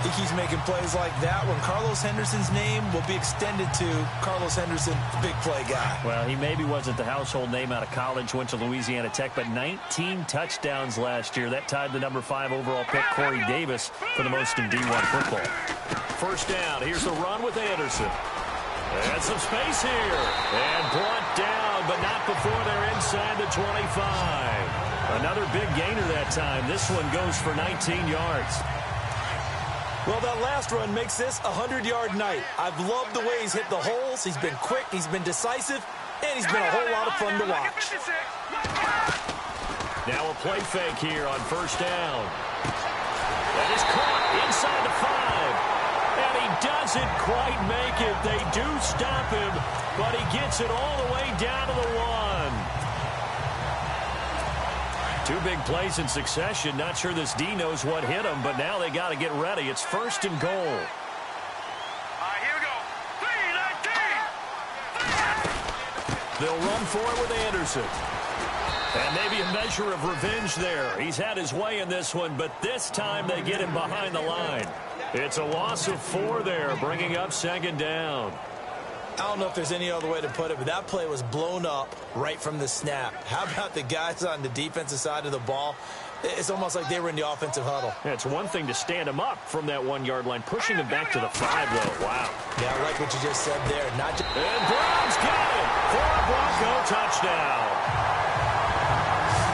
He keeps making plays like that when Carlos Henderson's name will be extended to Carlos Henderson, big play guy. Well, he maybe wasn't the household name out of college, went to Louisiana Tech, but 19 touchdowns last year. That tied the number 5 overall pick, Corey Davis, for the most in D1 football. First down, here's the run with Anderson. And some space here. And brought down, but not before they're inside the 25. Another big gainer that time. This one goes for 19 yards. Well, that last run makes this a 100-yard night. I've loved the way he's hit the holes. He's been quick, he's been decisive, and he's been a whole lot of fun to watch. Now a play fake here on first down. That is caught inside the 5. And he doesn't quite make it. They do stop him, but he gets it all the way down to the 1. Two big plays in succession. Not sure this D knows what hit him, but now they got to get ready. It's first and goal. All right, here we go. 3-19. They'll run for it with Anderson. And maybe a measure of revenge there. He's had his way in this one, but this time they get him behind the line. It's a loss of 4 there, bringing up second down. I don't know if there's any other way to put it, but that play was blown up right from the snap. How about the guys on the defensive side of the ball? It's almost like they were in the offensive huddle. Yeah, it's one thing to stand him up from that 1-yard line, pushing him back to the 5, though. Wow. Yeah, I like what you just said there. And Brown's got it for a Bronco touchdown.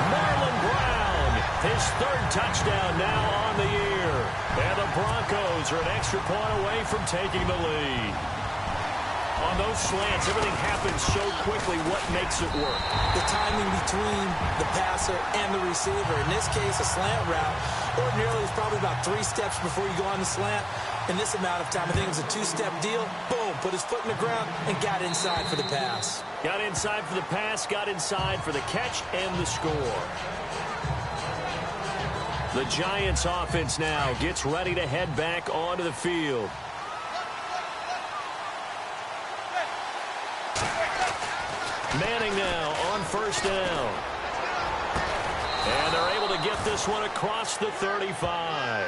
Marlon Brown, his 3rd touchdown now on the year. And the Broncos are an extra point away from taking the lead. On those slants, everything happens so quickly. What makes it work? The timing between the passer and the receiver. In this case, a slant route. Ordinarily, it's probably about 3 steps before you go on the slant. In this amount of time, I think it was a 2-step deal. Boom, put his foot in the ground and got inside for the pass. Got inside for the pass, got inside for the catch and the score. The Giants offense now gets ready to head back onto the field. Manning now on first down. And they're able to get this one across the 35.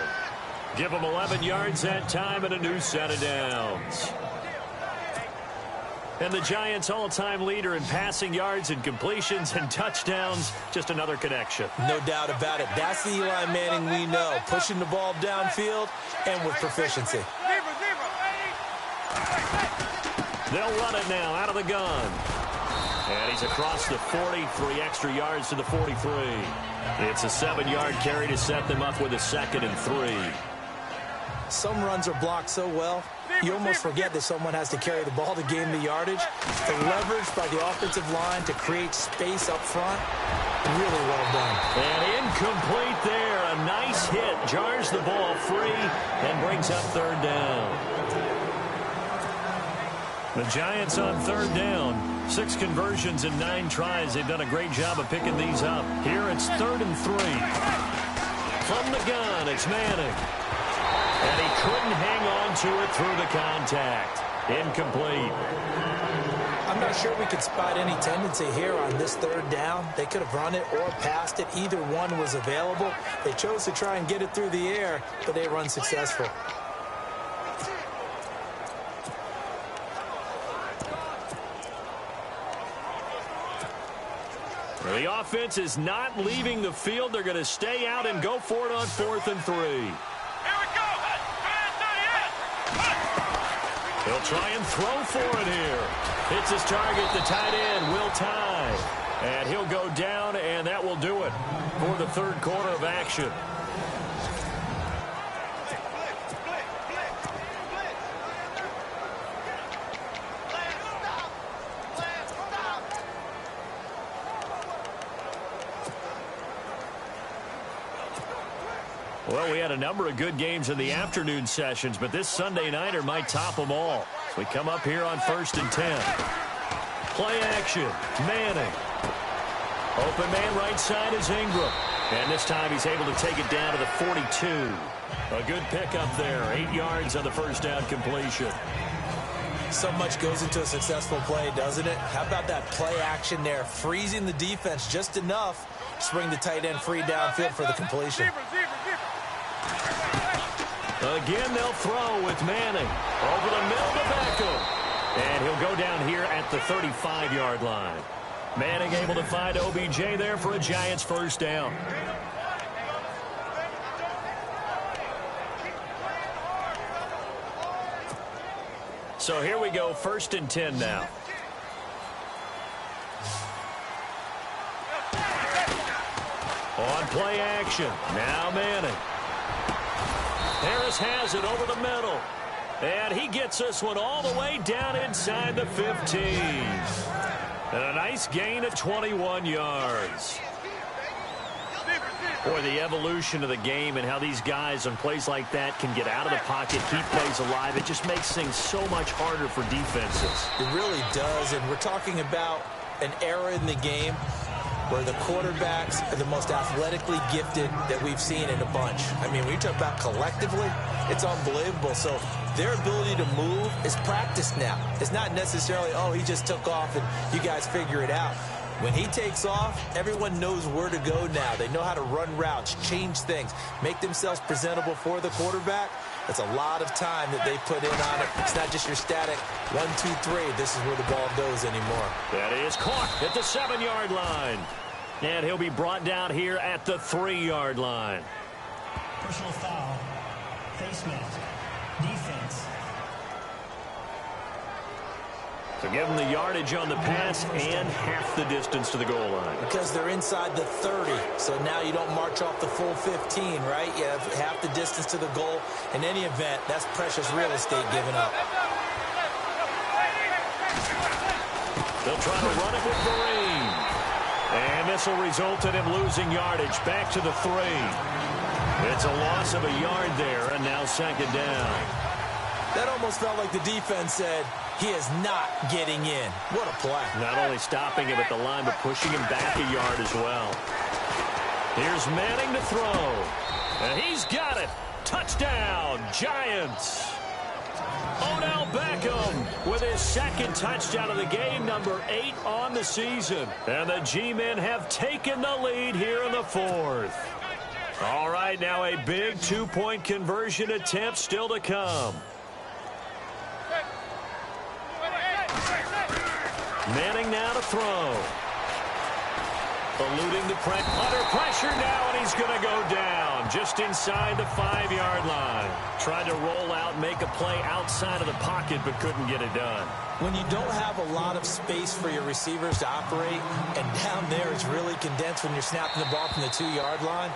Give them 11 yards that time and a new set of downs. And the Giants' all-time leader in passing yards and completions and touchdowns, just another connection. No doubt about it. That's the Eli Manning we know, pushing the ball downfield and with proficiency. They'll run it now out of the gun. And he's across the 40, 3 extra yards to the 43. It's a 7-yard carry to set them up with a 2nd and 3. Some runs are blocked so well, you almost forget that someone has to carry the ball to gain the yardage. The leverage by the offensive line to create space up front, really well done. And incomplete there. A nice hit. Jars the ball free and brings up 3rd down. The Giants on third down. 6 conversions in 9 tries. They've done a great job of picking these up. Here it's 3rd and 3. From the gun, it's Manning. And he couldn't hang on to it through the contact. Incomplete. I'm not sure we could spot any tendency here on this 3rd down. They could have run it or passed it. Either one was available. They chose to try and get it through the air, but they were unsuccessful. The offense is not leaving the field. They're going to stay out and go for it on 4th and 3. Here we go. He'll try and throw for it here. Hits his target, the tight end, Will Tye. And he'll go down, and that will do it for the 3rd quarter of action. Well, we had a number of good games in the afternoon sessions, but this Sunday nighter might top them all. So we come up here on 1st and 10. Play action. Manning. Open man right side is Ingram. And this time he's able to take it down to the 42. A good pickup there. 8 yards on the first down completion. So much goes into a successful play, doesn't it? How about that play action there? Freezing the defense just enough to bring the tight end free downfield for the completion. Again, they'll throw with Manning. Over the middle to Beckham. And he'll go down here at the 35-yard line. Manning able to find OBJ there for a Giants first down. So here we go, 1st and 10 now. On play action. Now Manning. Harris has it over the middle. And he gets this one all the way down inside the 15. And a nice gain of 21 yards. Boy, the evolution of the game and how these guys on plays like that can get out of the pocket, keep plays alive, it just makes things so much harder for defenses. It really does, and we're talking about an era in the game where the quarterbacks are the most athletically gifted that we've seen in a bunch. I mean, when you talk about collectively, it's unbelievable. So their ability to move is practiced now. It's not necessarily, oh, he just took off and you guys figure it out. When he takes off, everyone knows where to go now. They know how to run routes, change things, make themselves presentable for the quarterback. That's a lot of time that they put in on it. It's not just your static 1, 2, 3. This is where the ball goes anymore. That is caught at the 7-yard line. And he'll be brought down here at the 3-yard line. Personal foul. Face mask. Defense. So give them the yardage on the pass and half the distance to the goal line. Because they're inside the 30, so now you don't march off the full 15, right? You have half the distance to the goal. In any event, that's precious real estate given up. They'll try to run it with Vereen. And this will result in him losing yardage back to the 3. It's a loss of a yard there, and now 2nd down. That almost felt like the defense said, he is not getting in. What a play. Not only stopping him at the line, but pushing him back a yard as well. Here's Manning to throw. And he's got it. Touchdown, Giants. Odell Beckham with his 2nd touchdown of the game, number 8 on the season. And the G-men have taken the lead here in the 4th. All right, now a big 2-point conversion attempt still to come. Manning now to throw. Eluding the pressure. Under pressure now, and he's going to go down just inside the 5-yard line. Tried to roll out, make a play outside of the pocket, but couldn't get it done. When you don't have a lot of space for your receivers to operate, and down there it's really condensed when you're snapping the ball from the 2-yard line,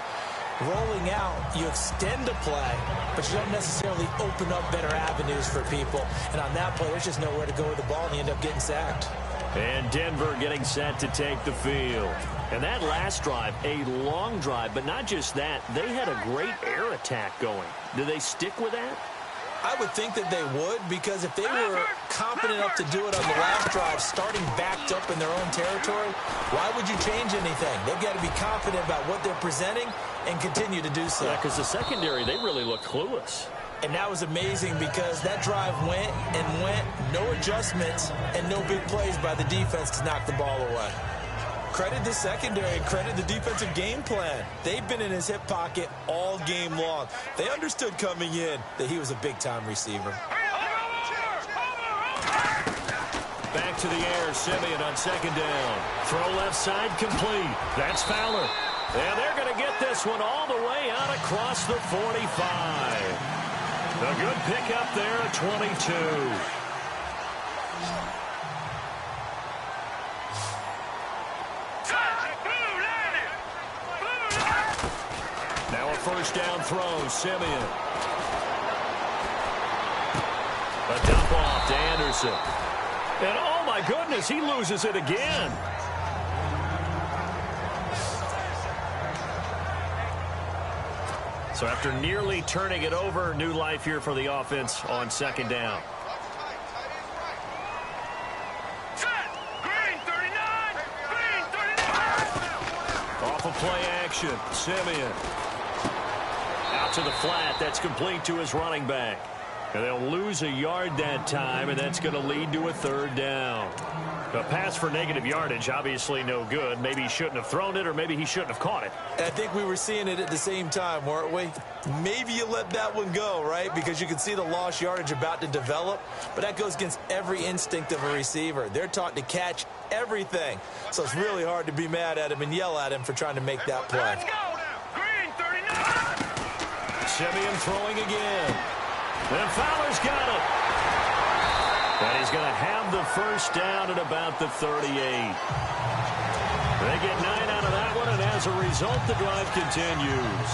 rolling out, you extend a play, but you don't necessarily open up better avenues for people. And on that play, there's just nowhere to go with the ball, and you end up getting sacked. And Denver getting set to take the field. And that last drive, a long drive, but not just that. They had a great air attack going. Do they stick with that? I would think that they would, because if they were confident enough to do it on the last drive, starting backed up in their own territory, why would you change anything? They've got to be confident about what they're presenting and continue to do so. Yeah, because the secondary, they really looked clueless. And that was amazing because that drive went and went, no adjustments, and no big plays by the defense to knock the ball away. Credit the secondary, credit the defensive game plan. They've been in his hip pocket all game long. They understood coming in that he was a big-time receiver. Back to the air, Simeon on second down. Throw left side complete. That's Fowler. And they're going to get this one all the way out across the 45. A good pickup there at 22. Now a first down throw, Simeon. A dump off to Anderson. And oh my goodness, he loses it again. So after nearly turning it over, new life here for the offense on second down. Off of play action, Simeon. Out to the flat, that's complete to his running back. And they'll lose a yard that time, and that's going to lead to a third down. A pass for negative yardage, obviously no good. Maybe he shouldn't have thrown it, or maybe he shouldn't have caught it. I think we were seeing it at the same time, weren't we? Maybe you let that one go, right? Because you can see the lost yardage about to develop. But that goes against every instinct of a receiver. They're taught to catch everything. So it's really hard to be mad at him and yell at him for trying to make that play. Let's go now. Green 39. Simeon throwing again. And Fowler's got it. And he's going to have the first down at about the 38. They get 9 out of that one, and as a result, the drive continues.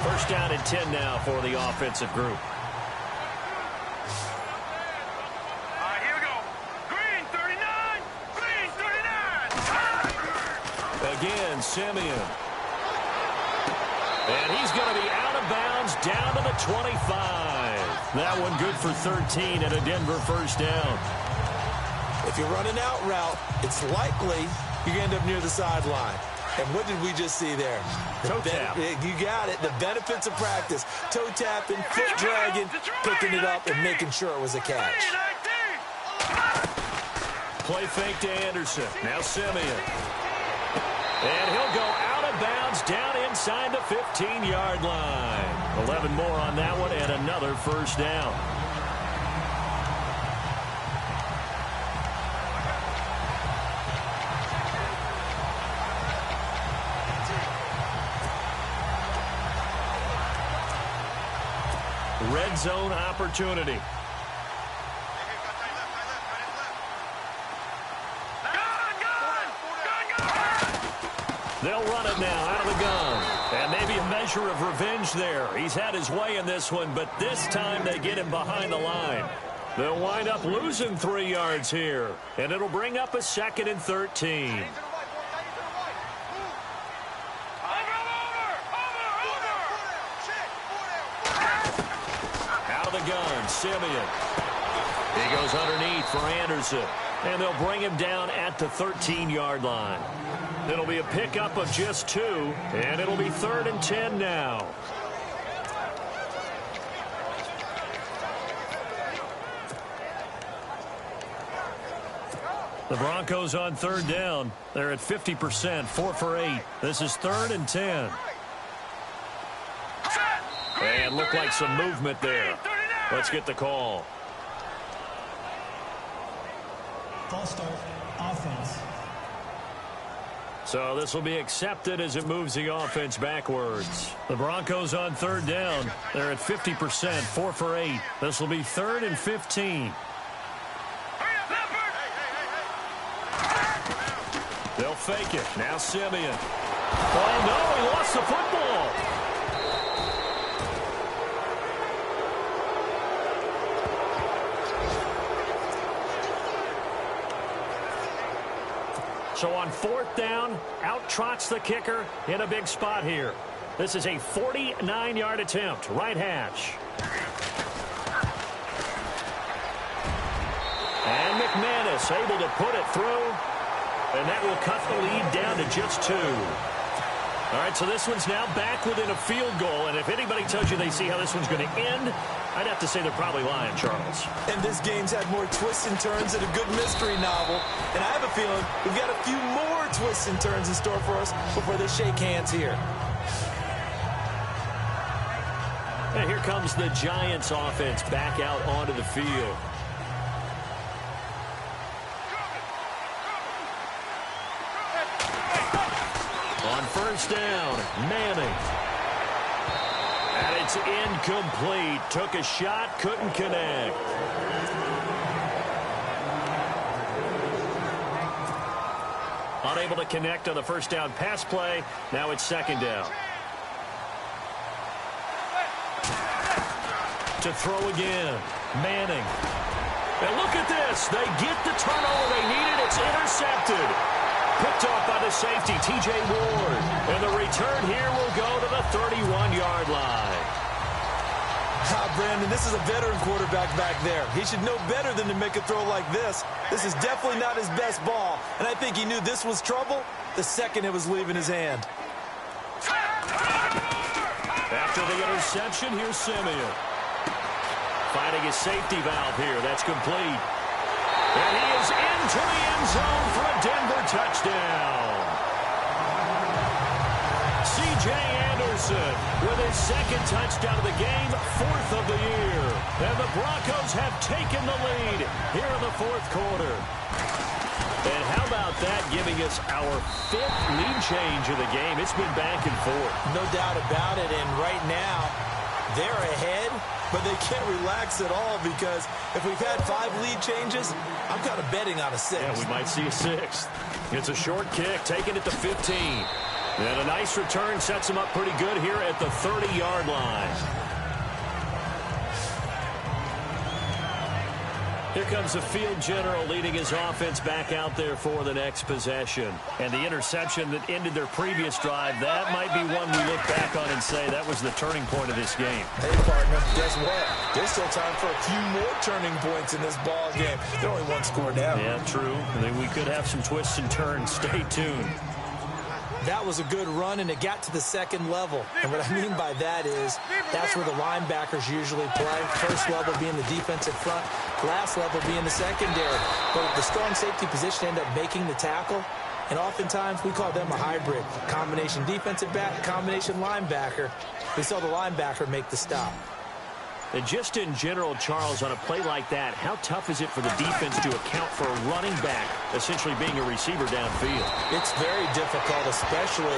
First down and 10 now for the offensive group. Here we go. Green 39. Green 39. Again, Simeon. And he's going to be out of bounds down to the 25. That one good for 13 and a Denver first down. If you're running out route, it's likely you're going to end up near the sideline. And what did we just see there? Toe tap. You got it. The benefits of practice. Toe tapping, foot dragging, picking it up, and making sure it was a catch. Play fake to Anderson. Now Simeon. And he'll go out of bounds down inside the 15-yard line. 11 more on that one and another first down. Red zone opportunity. They'll run it now out of the gun. And maybe a measure of revenge there. He's had his way in this one, but this time they get him behind the line. They'll wind up losing 3 yards here. And it'll bring up a 2nd and 13. Out of the gun, Simeon. He goes underneath for Anderson. And they'll bring him down at the 13-yard line. It'll be a pickup of just 2, and it'll be 3rd and 10 now. The Broncos on 3rd down. They're at 50%, 4 for 8. This is 3rd and 10. And looked like some movement there. Let's get the call. False start, offense. So this will be accepted as it moves the offense backwards. The Broncos on 3rd down. They're at 50%, 4 for 8. This will be 3rd and 15. They'll fake it. Now Simeon. Oh, no, he lost the football. So on 4th down, out trots the kicker in a big spot here. This is a 49-yard attempt, right hash. And McManus able to put it through, and that will cut the lead down to just 2. All right, so this one's now back within a field goal, and if anybody tells you they see how this one's going to end, I'd have to say they're probably lying, Charles. And this game's had more twists and turns than a good mystery novel, and I have a feeling we've got a few more twists and turns in store for us before they shake hands here. And here comes the Giants offense back out onto the field. On first down, Manning. And it's incomplete. Took a shot, couldn't connect. Unable to connect on the first down pass play. Now it's second down. To throw again, Manning. And look at this. They get the turnover they needed. It's intercepted. Picked off by the safety, T.J. Ward. And the return here will go to the 31-yard line. Brandon, this is a veteran quarterback back there. He should know better than to make a throw like this. This is definitely not his best ball. And I think he knew this was trouble the second it was leaving his hand. After the interception, here's Simeon. Finding his safety valve here. That's complete. And he is into the end zone for a Denver touchdown. C.J. Anderson with his second touchdown of the game, 4th of the year. And the Broncos have taken the lead here in the 4th quarter. And how about that giving us our 5th lead change of the game? It's been back and forth. No doubt about it. And right now, they're ahead, but they can't relax at all because if we've had 5 lead changes, I'm kind of betting on a 6th. Yeah, we might see a 6th. It's a short kick, taking it to 15. And a nice return sets them up pretty good here at the 30-yard line. Here comes the field general leading his offense back out there for the next possession. And the interception that ended their previous drive, that might be one we look back on and say that was the turning point of this game. Hey, partner, guess what? There's still time for a few more turning points in this ball game. They're only 1 score down. Yeah, true. I think we could have some twists and turns. Stay tuned. That was a good run, and it got to the second level. And what I mean by that is that's where the linebackers usually play. First level being the defensive front, last level being the secondary. But the strong safety position ended up making the tackle, and oftentimes we call them a hybrid. Combination defensive back, combination linebacker. We saw the linebacker make the stop. And just in general, Charles, on a play like that, how tough is it for the defense to account for a running back essentially being a receiver downfield? It's very difficult, especially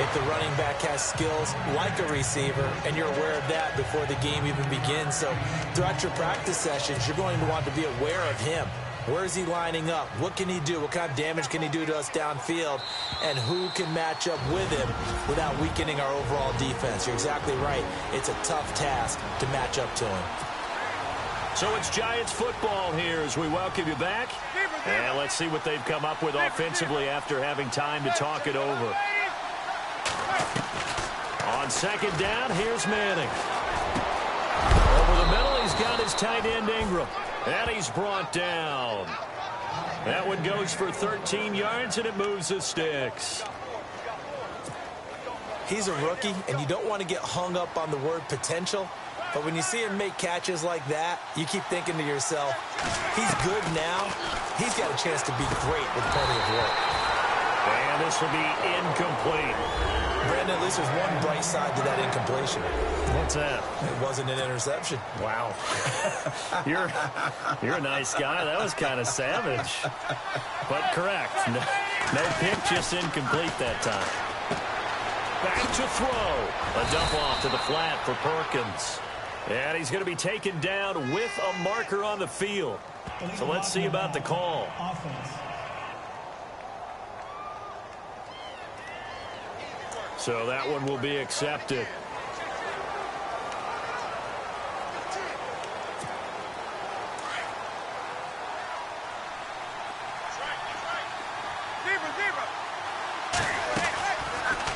if the running back has skills like a receiver, and you're aware of that before the game even begins. So throughout your practice sessions, you're going to want to be aware of him. Where is he lining up? What can he do? What kind of damage can he do to us downfield? And who can match up with him without weakening our overall defense? You're exactly right. It's a tough task to match up to him. So it's Giants football here as we welcome you back. And let's see what they've come up with offensively after having time to talk it over. On second down, here's Manning. Over the middle, he's got his tight end Ingram. And he's brought down. That one goes for 13 yards, and it moves the sticks. He's a rookie, and you don't want to get hung up on the word potential. But when you see him make catches like that, you keep thinking to yourself, he's good now. He's got a chance to be great with plenty of work. And this will be incomplete. Brandon, at least there's one bright side to that incompletion. What's that? It wasn't an interception. Wow. You're a nice guy. That was kind of savage. But correct. No pick, just incomplete that time. Back to throw. A dump off to the flat for Perkins. And he's going to be taken down with a marker on the field. So let's see about the call. So that one will be accepted.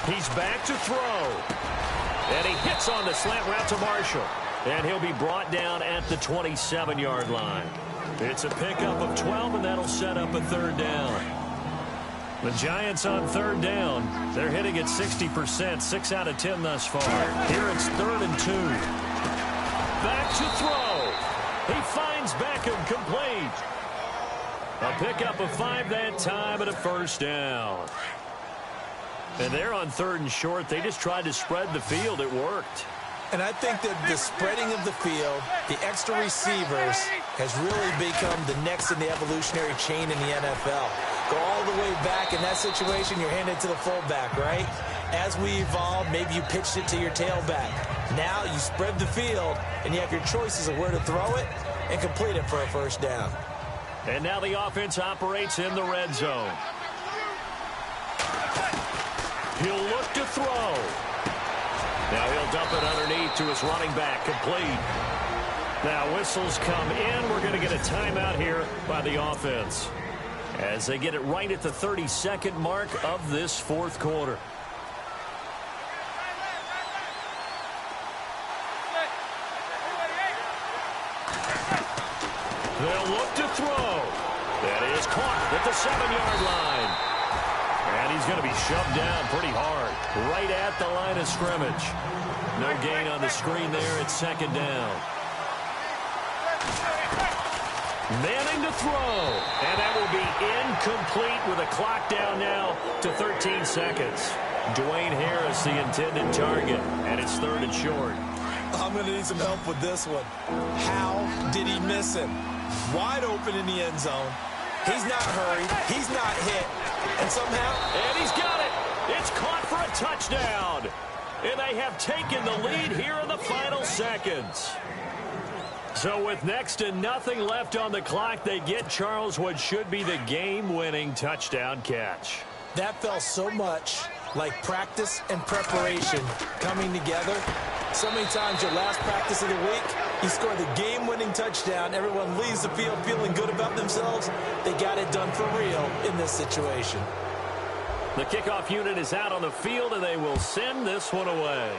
He's back to throw. And he hits on the slant route to Marshall. And he'll be brought down at the 27-yard line. It's a pickup of 12, and that'll set up a third down. The Giants on third down. They're hitting at 60%, 6 out of 10 thus far. Here it's 3rd and 2. Back to throw. He finds Beckham complete. A pickup of 5 that time and a first down. And they're on 3rd and short. They just tried to spread the field. It worked. And I think that the spreading of the field, the extra receivers, has really become the next in the evolutionary chain in the NFL. Go all the way back. In that situation, you're handed to the fullback, right? As we evolve, maybe you pitched it to your tailback. Now you spread the field, and you have your choices of where to throw it and complete it for a first down. And now the offense operates in the red zone. He'll look to throw. Now he'll dump it underneath to his running back, complete. Now whistles come in. We're going to get a timeout here by the offense as they get it right at the 32nd mark of this fourth quarter. They'll look to throw. That is caught at the 7-yard line. And he's going to be shoved down pretty hard, right at the line of scrimmage. No gain on the screen there. It's 2nd down. Manning to throw. And that will be incomplete with a clock down now to 13 seconds. Dwayne Harris, the intended target, and it's 3rd and short. I'm going to need some help with this one. How did he miss him? Wide open in the end zone. He's not hurried. He's not hit. And somehow... And he's got it. It's caught for a touchdown. And they have taken the lead here in the final seconds. So with next to nothing left on the clock, they get Charles what should be the game-winning touchdown catch. That felt so much like practice and preparation coming together. So many times your last practice of the week, you score the game-winning touchdown. Everyone leaves the field feeling good about themselves. They got it done for real in this situation. The kickoff unit is out on the field, and they will send this one away.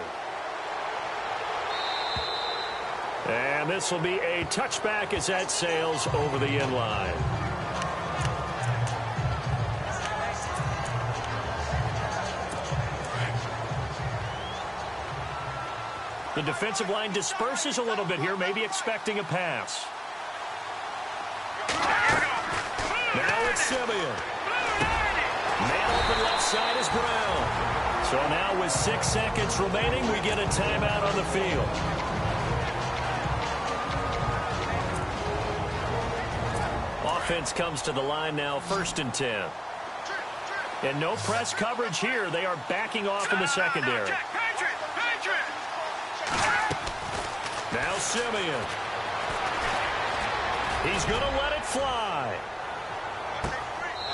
And this will be a touchback as that sails over the end line. The defensive line disperses a little bit here, maybe expecting a pass. Now it's Simeon. Man open left side is Brown. So now with 6 seconds remaining, we get a timeout on the field. Offense comes to the line now, 1st and 10. And no press coverage here. They are backing off in the secondary. Now Simeon. He's going to let it fly.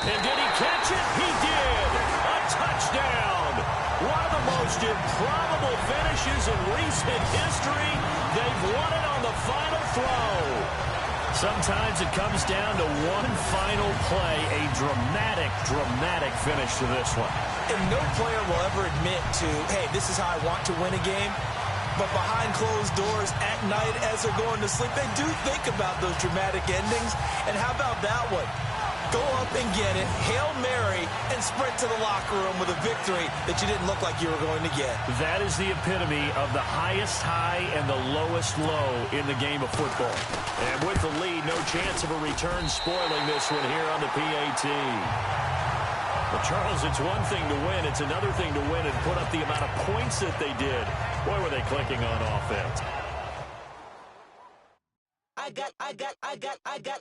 And did he catch it? He did. A touchdown. One of the most improbable finishes in recent history. They've won it on the final throw. Sometimes it comes down to one final play. A dramatic, dramatic finish to this one. And no player will ever admit to, hey, this is how I want to win a game. But behind closed doors at night as they're going to sleep, they do think about those dramatic endings. And how about that one? Go up and get it, Hail Mary, and sprint to the locker room with a victory that you didn't look like you were going to get. That is the epitome of the highest high and the lowest low in the game of football. And with the lead, no chance of a return spoiling this one here on the PAT. But Charles, it's one thing to win. It's another thing to win and put up the amount of points that they did. Boy, were they clicking on offense. I got